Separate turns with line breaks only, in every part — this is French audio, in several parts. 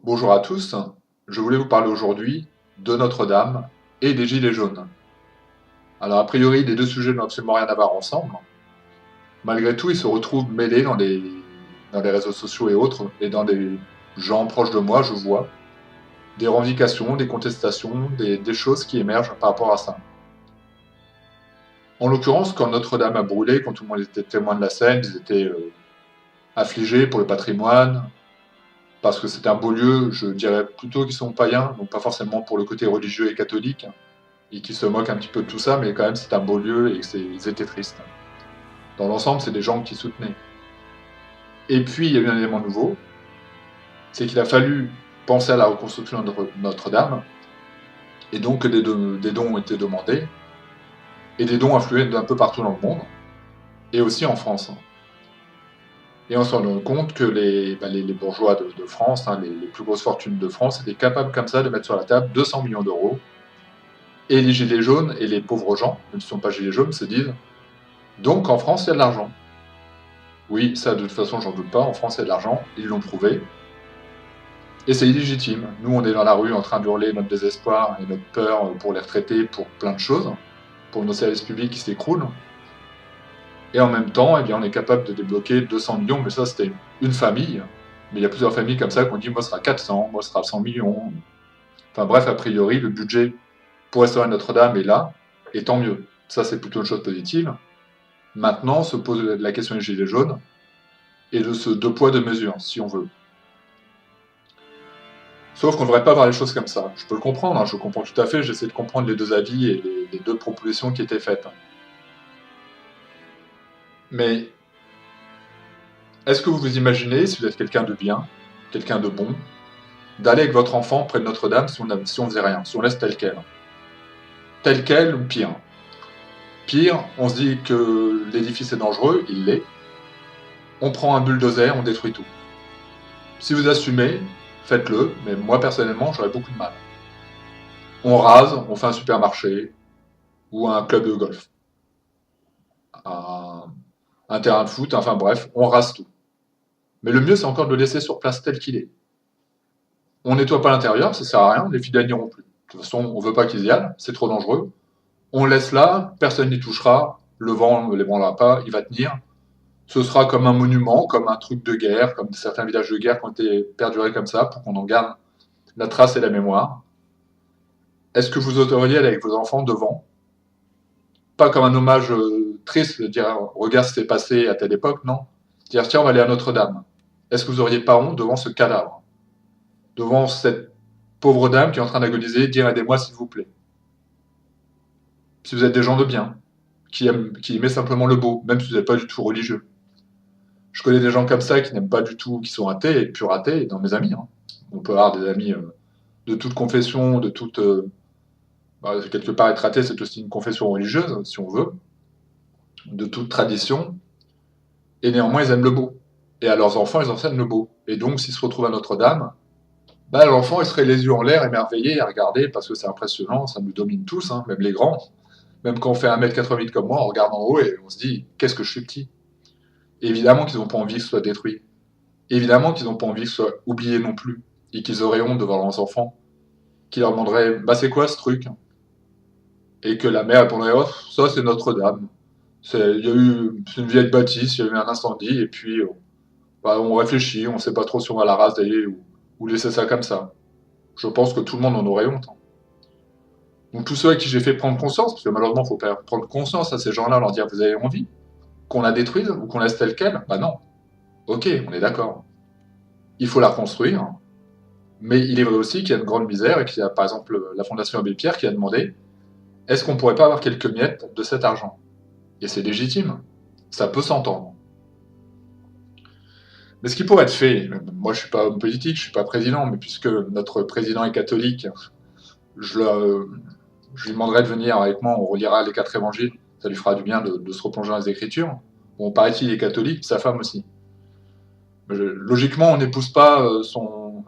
Bonjour à tous, je voulais vous parler aujourd'hui de Notre-Dame et des Gilets jaunes. Alors a priori, les deux sujets n'ont absolument rien à voir ensemble. Malgré tout, ils se retrouvent mêlés dans les réseaux sociaux et autres, et dans des gens proches de moi, je vois des revendications, des contestations, des choses qui émergent par rapport à ça. En l'occurrence, quand Notre-Dame a brûlé, quand tout le monde était témoin de la scène, ils étaient affligés pour le patrimoine, parce que c'est un beau lieu, je dirais plutôt qu'ils sont païens, donc pas forcément pour le côté religieux et catholique, et qui se moquent un petit peu de tout ça, mais quand même c'est un beau lieu et ils étaient tristes. Dans l'ensemble, c'est des gens qui soutenaient. Et puis il y a eu un élément nouveau, c'est qu'il a fallu penser à la reconstruction de Notre-Dame, et donc des dons ont été demandés, et des dons affluaient d'un peu partout dans le monde, et aussi en France. Et on se rend compte que les bourgeois de France, les plus grosses fortunes de France, étaient capables comme ça de mettre sur la table 200 millions d'euros, et les gilets jaunes et les pauvres gens, même s'ils ne sont pas gilets jaunes, se disent donc en France il y a de l'argent. Oui, ça de toute façon j'en doute pas, en France il y a de l'argent, ils l'ont prouvé, et c'est illégitime. Nous on est dans la rue en train d'hurler notre désespoir et notre peur pour les retraités, pour plein de choses, pour nos services publics qui s'écroulent, et en même temps, eh bien, on est capable de débloquer 200 millions, mais ça c'était une famille, mais il y a plusieurs familles comme ça qui ont dit moi ce sera 400, moi ce sera 100 millions. Enfin bref, a priori, le budget pour restaurer Notre-Dame est là, et tant mieux. Ça c'est plutôt une chose positive. Maintenant se pose la question des gilets jaunes, et de ce deux poids deux mesures, si on veut. Sauf qu'on ne devrait pas voir les choses comme ça. Je peux le comprendre, je comprends tout à fait, j'essaie de comprendre les deux avis et les deux propositions qui étaient faites. Mais est-ce que vous vous imaginez, si vous êtes quelqu'un de bien, quelqu'un de bon, d'aller avec votre enfant près de Notre-Dame si on faisait rien, si on laisse tel quel? Tel quel ou pire? Pire, on se dit que l'édifice est dangereux, il l'est. On prend un bulldozer, on détruit tout. Si vous assumez, faites-le, mais moi personnellement, j'aurais beaucoup de mal. On rase, on fait un supermarché ou un club de golf, un, un terrain de foot, enfin bref, on rase tout. Mais le mieux, c'est encore de le laisser sur place tel qu'il est. On nettoie pas l'intérieur, ça sert à rien, les fidèles n'iront plus. De toute façon, on veut pas qu'ils y aillent, c'est trop dangereux. On le laisse là, personne n'y touchera, le vent ne l'ébranlera pas, il va tenir. Ce sera comme un monument, comme un truc de guerre, comme certains villages de guerre qui ont été perdurés comme ça, pour qu'on en garde la trace et la mémoire. Est-ce que vous oseriez aller avec vos enfants devant? Pas comme un hommage triste, de dire regarde ce qui s'est passé à telle époque, non. Dire tiens, on va aller à Notre-Dame. Est-ce que vous auriez pas honte devant ce cadavre? Devant cette pauvre dame qui est en train d'agoniser, dire aidez-moi s'il vous plaît. Si vous êtes des gens de bien, qui aimez simplement le beau, même si vous n'êtes pas du tout religieux. Je connais des gens comme ça qui n'aiment pas du tout, qui sont athées et purs athées, dans mes amis. Hein. On peut avoir des amis de toute confession, de toute. Quelque part, être athée, c'est aussi une confession religieuse, si on veut, de toute tradition, et néanmoins, ils aiment le beau. Et à leurs enfants, ils enseignent le beau. Et donc, s'ils se retrouvent à Notre-Dame, bah, l'enfant, il serait les yeux en l'air, émerveillé, à regarder, parce que c'est impressionnant, ça nous domine tous, hein, même les grands. Même quand on fait 1m88 comme moi, on regarde en haut et on se dit, qu'est-ce que je suis petit. Et évidemment qu'ils n'ont pas envie que ce soit détruit. Évidemment qu'ils n'ont pas envie que ce soit oublié non plus. Et qu'ils auraient honte devant leurs enfants. Qui leur demanderaient, bah c'est quoi ce truc? Et que la mère répondrait, oh, ça c'est Notre-Dame. C'est une vieille bâtisse, il y a eu un incendie, et puis bah, on réfléchit, on ne sait pas trop si on va la raser ou laisser ça comme ça. Je pense que tout le monde en aurait honte. Hein. Donc tous ceux à qui j'ai fait prendre conscience, parce que malheureusement il faut prendre conscience à ces gens-là, leur dire vous avez envie qu'on la détruise ou qu'on laisse telle quelle? Bah non. Ok, on est d'accord. Il faut la reconstruire, mais il est vrai aussi qu'il y a une grande misère et qu'il y a par exemple la Fondation Abbé Pierre qui a demandé est-ce qu'on pourrait pas avoir quelques miettes de cet argent? Et c'est légitime, ça peut s'entendre. Mais ce qui pourrait être fait, moi je suis pas homme politique, je suis pas président, mais puisque notre président est catholique, je, le- je lui demanderai de venir avec moi, on relira les 4 évangiles, ça lui fera du bien de se replonger dans les Écritures. Bon, paraît-il, il est catholique, sa femme aussi. Logiquement, on n'épouse pas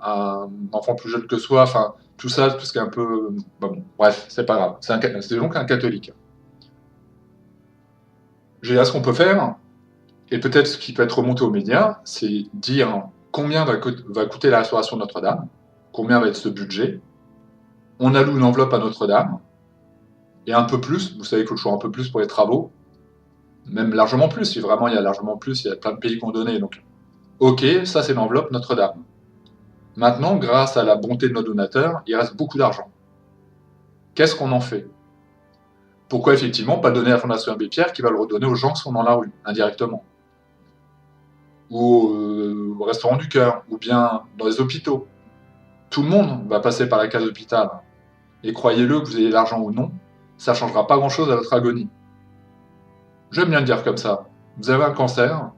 un enfant plus jeune que soi, enfin, tout ça, tout ce qui est un peu. Bon, bref, c'est pas grave. C'est donc un catholique. J'ai là ce qu'on peut faire, et peut-être ce qui peut être remonté aux médias, c'est dire combien va coûter la restauration de Notre-Dame, combien va être ce budget. On alloue une enveloppe à Notre-Dame, et un peu plus, vous savez qu'il faut toujours un peu plus pour les travaux, même largement plus, si vraiment il y a largement plus, il y a plein de pays qui ont donné, donc ok, ça c'est l'enveloppe Notre-Dame. Maintenant, grâce à la bonté de nos donateurs, il reste beaucoup d'argent. Qu'est-ce qu'on en fait? Pourquoi effectivement pas le donner à la Fondation Abbé Pierre qui va le redonner aux gens qui sont dans la rue, indirectement? Ou au Restaurant du Cœur, ou bien dans les hôpitaux. Tout le monde va passer par la case hôpital. Et croyez-le, que vous ayez l'argent ou non, ça ne changera pas grand-chose à votre agonie. J'aime bien le dire comme ça. Vous avez un cancer,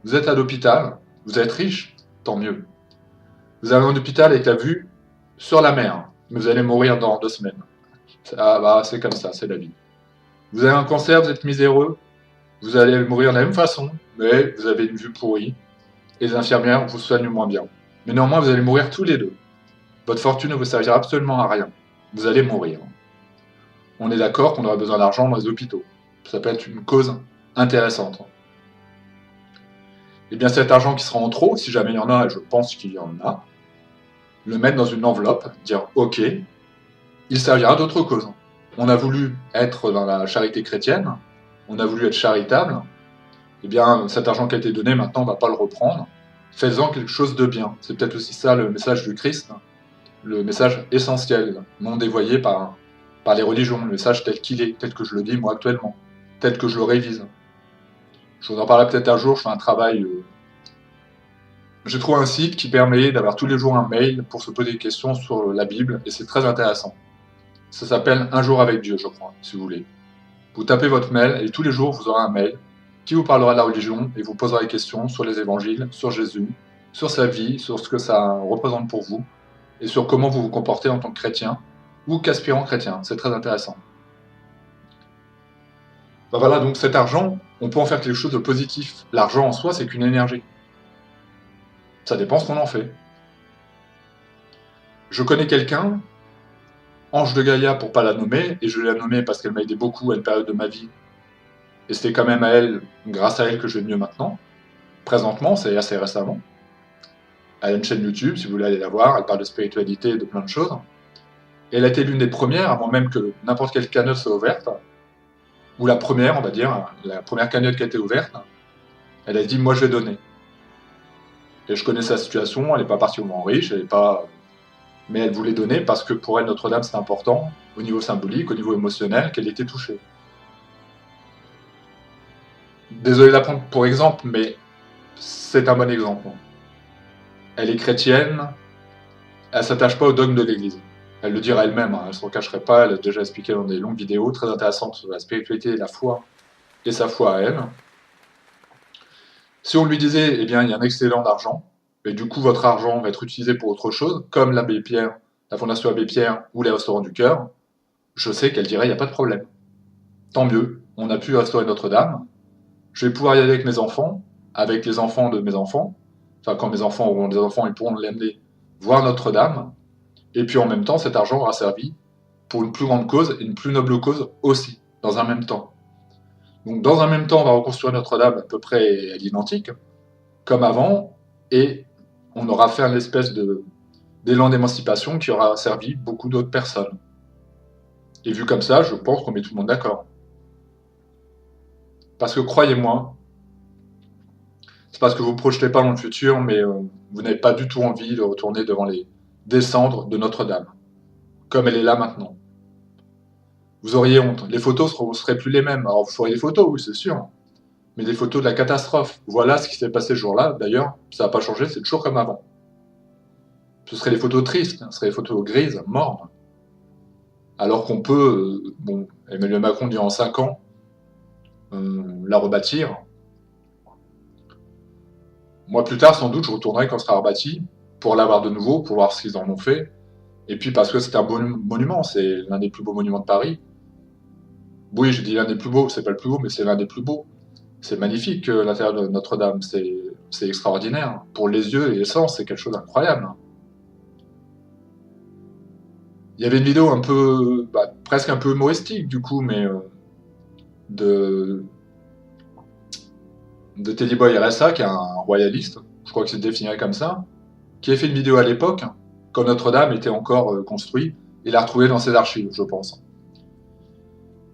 vous êtes à l'hôpital, vous êtes riche, tant mieux. Vous avez un hôpital avec la vue sur la mer, mais vous allez mourir dans 2 semaines. Ah bah, c'est comme ça, c'est la vie. Vous avez un cancer, vous êtes miséreux, vous allez mourir de la même façon, mais vous avez une vue pourrie, et les infirmières vous soignent moins bien. Mais néanmoins, vous allez mourir tous les deux. Votre fortune ne vous servira absolument à rien. Vous allez mourir. On est d'accord qu'on aura besoin d'argent dans les hôpitaux. Ça peut être une cause intéressante. Et bien cet argent qui sera en trop, si jamais il y en a, et je pense qu'il y en a, le mettre dans une enveloppe, dire ok, il servira à d'autres causes. On a voulu être dans la charité chrétienne, on a voulu être charitable, et bien cet argent qui a été donné, maintenant on ne va pas le reprendre. Faites-en quelque chose de bien. C'est peut-être aussi ça le message du Christ, le message essentiel, non dévoyé par les religions, le message tel qu'il est, tel que je le dis moi actuellement, tel que je le révise. Je vous en parlerai peut-être un jour, je fais un travail. J'ai trouvé un site qui permet d'avoir tous les jours un mail pour se poser des questions sur la Bible, et c'est très intéressant. Ça s'appelle Un jour avec Dieu, je crois, si vous voulez. Vous tapez votre mail, et tous les jours, vous aurez un mail qui vous parlera de la religion, et vous posera des questions sur les évangiles, sur Jésus, sur sa vie, sur ce que ça représente pour vous, et sur comment vous vous comportez en tant que chrétien, ou qu'aspirant chrétien. C'est très intéressant. Ben voilà, donc cet argent, on peut en faire quelque chose de positif. L'argent en soi, c'est qu'une énergie. Ça dépend ce qu'on en fait. Je connais quelqu'un, Ange de Gaïa pour pas la nommer, et je l'ai nommée parce qu'elle m'a aidé beaucoup à une période de ma vie, et c'était quand même à elle, grâce à elle, que je vais mieux maintenant. Présentement, c'est assez récemment. Elle a une chaîne YouTube, si vous voulez aller la voir, elle parle de spiritualité et de plein de choses. Et elle a été l'une des premières, avant même que n'importe quelle cagnotte soit ouverte, ou la première, on va dire, la première cagnotte qui a été ouverte, elle a dit « moi je vais donner ». Et je connais sa situation, elle n'est pas particulièrement riche, elle n'est pas... mais elle voulait donner parce que pour elle, Notre-Dame, c'est important, au niveau symbolique, au niveau émotionnel, qu'elle était touchée. Désolé de la prendre pour exemple, mais c'est un bon exemple. Elle est chrétienne, elle ne s'attache pas au dogme de l'Église. Elle le dira elle-même, hein, elle ne se recacherait pas, elle a déjà expliqué dans des longues vidéos très intéressantes sur la spiritualité, la foi et sa foi à elle. Si on lui disait, eh bien, il y a un excédent d'argent, et du coup, votre argent va être utilisé pour autre chose, comme l'Abbé Pierre, la Fondation Abbé Pierre ou les Restaurants du Cœur, je sais qu'elle dirait, il n'y a pas de problème. Tant mieux, on a pu restaurer Notre-Dame, je vais pouvoir y aller avec mes enfants, avec les enfants de mes enfants, enfin, quand mes enfants auront des enfants, ils pourront l'amener voir Notre-Dame, et puis en même temps, cet argent aura servi pour une plus grande cause et une plus noble cause aussi, dans un même temps. Donc dans un même temps, on va reconstruire Notre-Dame à peu près à l'identique, comme avant, et on aura fait une espèce d'élan d'émancipation qui aura servi beaucoup d'autres personnes. Et vu comme ça, je pense qu'on met tout le monde d'accord. Parce que croyez-moi, c'est parce que vous ne vous projetez pas dans le futur, mais vous n'avez pas du tout envie de retourner devant les descendres de Notre-Dame, comme elle est là maintenant. Vous auriez honte. Les photos ne seraient plus les mêmes. Alors vous feriez des photos, oui, c'est sûr, mais des photos de la catastrophe. Voilà ce qui s'est passé ce jour-là. D'ailleurs, ça n'a pas changé, c'est toujours comme avant. Ce seraient des photos tristes, ce seraient des photos grises, mornes. Alors qu'on peut, bon, Emmanuel Macron dit en 5 ans, la rebâtir. Moi, plus tard, sans doute, je retournerai quand ce sera rebâti, pour l'avoir de nouveau, pour voir ce qu'ils en ont fait. Et puis parce que c'est un beau monument, c'est l'un des plus beaux monuments de Paris. Oui, je dis l'un des plus beaux, c'est pas le plus beau, mais c'est l'un des plus beaux. C'est magnifique, l'intérieur de Notre-Dame, c'est extraordinaire. Pour les yeux et les sens, c'est quelque chose d'incroyable. Il y avait une vidéo un peu, presque un peu humoristique du coup, mais de Teddy Boy RSA, qui est un royaliste, je crois que c'est défini comme ça, qui a fait une vidéo à l'époque, quand Notre-Dame était encore construit, il l'a retrouvé dans ses archives, je pense.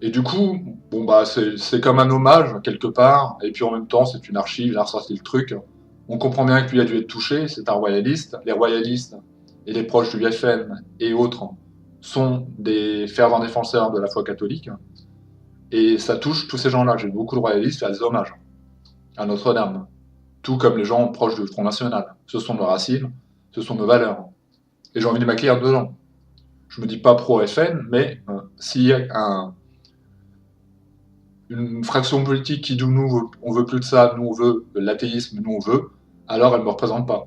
Et du coup, bon bah c'est comme un hommage quelque part, et puis en même temps c'est une archive, il a ressorti le truc. On comprend bien que lui a dû être touché, c'est un royaliste. Les royalistes et les proches du FN et autres sont des fervents défenseurs de la foi catholique, et ça touche tous ces gens-là. J'ai beaucoup de royalistes faire des hommages à Notre-Dame, tout comme les gens proches du Front National. Ce sont nos racines, ce sont nos valeurs. Et j'ai envie de m'accueillir dedans. Je me dis pas pro-FN, mais s'il y a une fraction politique qui dit nous, on veut plus de ça, nous on veut de l'athéisme, nous on veut, alors elle ne me représente pas.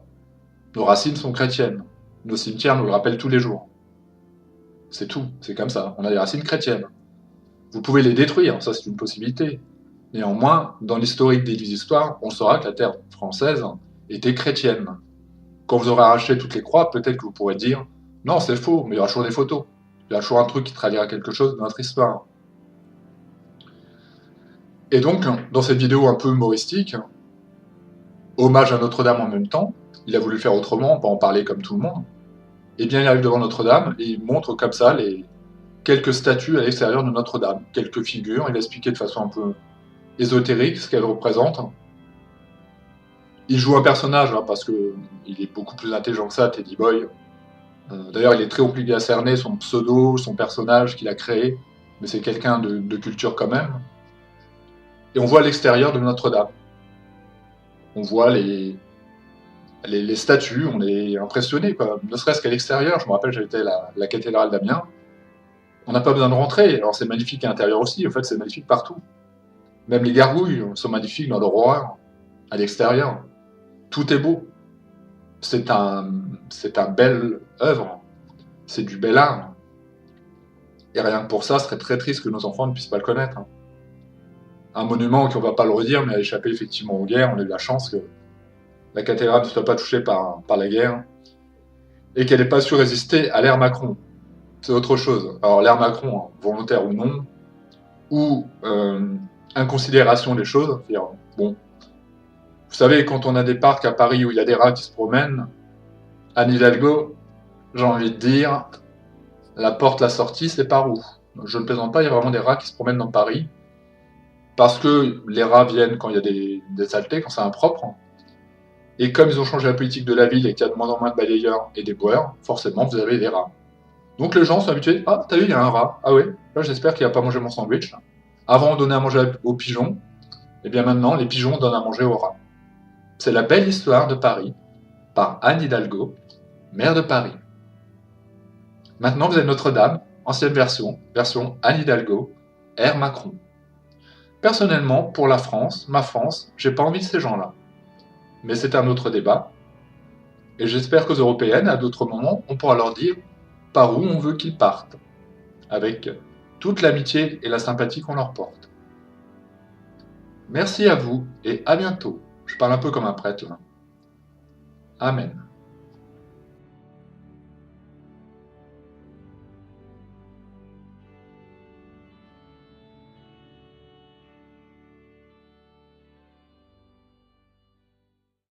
Nos racines sont chrétiennes. Nos cimetières nous le rappellent tous les jours. C'est tout, c'est comme ça. On a des racines chrétiennes. Vous pouvez les détruire, ça c'est une possibilité. Néanmoins, dans l'historique des histoires, on saura que la terre française était chrétienne. Quand vous aurez arraché toutes les croix, peut-être que vous pourrez dire non, c'est faux, mais il y aura toujours des photos. Il y aura toujours un truc qui traduira quelque chose de notre histoire. Et donc, dans cette vidéo un peu humoristique, hommage à Notre-Dame en même temps, il a voulu faire autrement, pas en parler comme tout le monde, et bien il arrive devant Notre-Dame et il montre comme ça les quelques statues à l'extérieur de Notre-Dame, quelques figures, il a expliqué de façon un peu ésotérique ce qu'elles représentent. Il joue un personnage, hein, parce qu'il est beaucoup plus intelligent que ça, Teddy Boy. D'ailleurs, il est très compliqué à cerner son pseudo, son personnage qu'il a créé, mais c'est quelqu'un de culture quand même. Et on voit l'extérieur de Notre-Dame. On voit les statues, on est impressionné, quoi. Ne serait-ce qu'à l'extérieur. Je me rappelle, j'étais à la cathédrale d'Amiens. On n'a pas besoin de rentrer. Alors c'est magnifique à l'intérieur aussi. En fait, c'est magnifique partout. Même les gargouilles sont magnifiques dans leur horreur, à l'extérieur. Tout est beau. C'est un belle œuvre. C'est du bel art. Et rien que pour ça, ce serait très triste que nos enfants ne puissent pas le connaître. Un monument qui, on va pas le redire, mais a échappé effectivement aux guerres. On a eu la chance que la cathédrale ne soit pas touchée par la guerre et qu'elle n'ait pas su résister à l'ère Macron. C'est autre chose. Alors l'ère Macron, hein, volontaire ou non, ou inconsidération des choses, c'est-à-dire, bon, vous savez, quand on a des parcs à Paris où il y a des rats qui se promènent, Anne Hidalgo, j'ai envie de dire, la porte, la sortie, c'est par où? Je ne plaisante pas, il y a vraiment des rats qui se promènent dans Paris, parce que les rats viennent quand il y a des saletés, quand c'est impropre, et comme ils ont changé la politique de la ville et qu'il y a de moins en moins de balayeurs et des boueurs, forcément vous avez des rats. Donc les gens sont habitués, ah t'as vu, il y a un rat, ah ouais, là j'espère qu'il va pas manger mon sandwich. Avant on donnait à manger aux pigeons, et bien maintenant les pigeons donnent à manger aux rats. C'est la belle histoire de Paris, par Anne Hidalgo, maire de Paris. Maintenant vous avez Notre-Dame, ancienne version Anne Hidalgo, ère Macron. Personnellement, pour la France, ma France, j'ai pas envie de ces gens-là. Mais c'est un autre débat, et j'espère qu'aux Européennes, à d'autres moments, on pourra leur dire par où on veut qu'ils partent, avec toute l'amitié et la sympathie qu'on leur porte. Merci à vous, et à bientôt. Je parle un peu comme un prêtre, là. Amen.